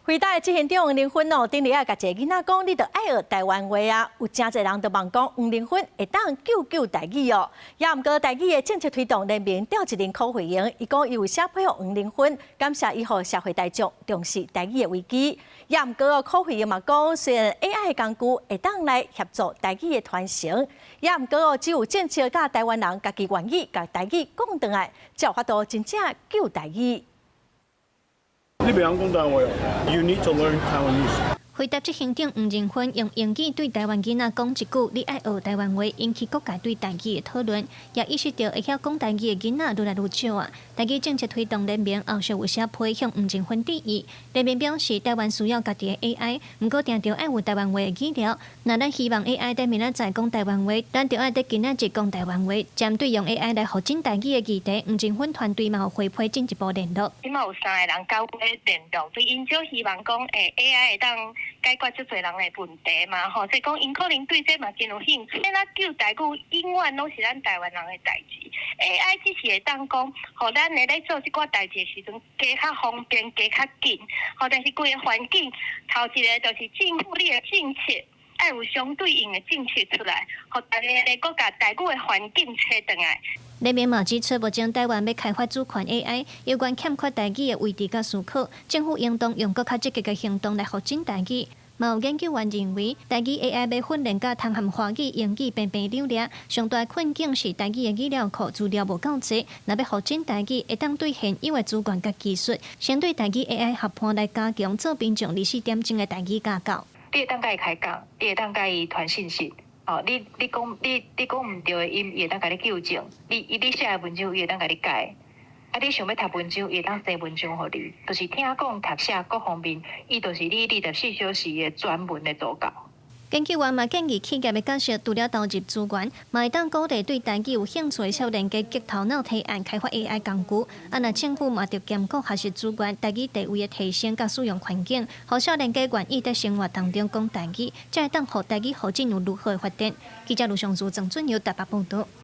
回答執行長黃玲芬頂日甲一個囡仔講，你著愛學台灣話啊！有真儕人著問講，黃玲芬會當救台語哦。也毋過台語的政策推動人民調一人柯惠英，伊講伊有寫配合黃玲芬，感謝伊予社會大眾重視台語的危機。也毋過柯惠英嘛講，雖然 AI 的工具會當來協助台語的傳承，也毋過只有政策甲台灣人家己願意甲台語講轉來，才有法度真正救台語。你袂曉講台灣話哦 ，You need to learn Taiwanese。回答執行長黃玲芬用英語對台灣囡仔講一句：“你愛學台灣話”，引起各界對台語的討論。也意識到會曉講台語的囡仔愈來愈少啊。台語政策推動人民後續有寫批向黃玲芬提議。人民表示，台灣需要家己的 AI， 毋過定着愛有台灣話的語料。若咱希望 AI 在明仔載講台灣話，咱着愛在今仔日講台灣話。針對用 AI 來發展台語的議題，黃玲芬團隊嘛有回批進一步聯絡。即馬有3個人交過聯絡，所以因就希望講，AI 會當解決足儕人的問題嘛，吼，所以講因可能對這嘛真有興趣。咱救台語永遠攏是咱台灣人的代志。AI 只是會當講，互咱來做即寡代志的時陣，加較方便，加較緊。吼，但是規個環境，頭一個就是政府你的政策，愛有相對應的政策出來，互大家來閣甲台語的環境找轉來。人民嘛指出，目前台灣要開發主權 AI， 有關欠缺台語的位置甲思考，政府應當用更較積極的行動來發展台語。嘛有研究員認為，台語 AI 要訓練甲通含華語、英語平平流利，上大困境是台語的語料庫資料無夠濟。若要發展台語，會當對現有的資源甲技術，先對台語 AI 合盤來加強做並重24點鐘的台語架構。你會當甲伊開講，你會當甲伊傳信息。哦，你講毋對的音，伊會當甲你糾正。你寫的文章，伊會當甲你改。啊，你想要讀文章，伊會當寫文章互你，就是聽講、讀寫各方面，伊就是你24小時的專門的助教。研究員嘛建議企業要介紹除了投入資源，嘛會當鼓勵對台語有興趣的少年家激頭腦提案開發 AI 工具。啊，那政府嘛着兼顧學習資源、台語地位的提升甲使用環境，互少年家願意在生活當中講台語，才會當互台語發展有如何的發展。記者盧尚珠、鄭俊堯台北報道。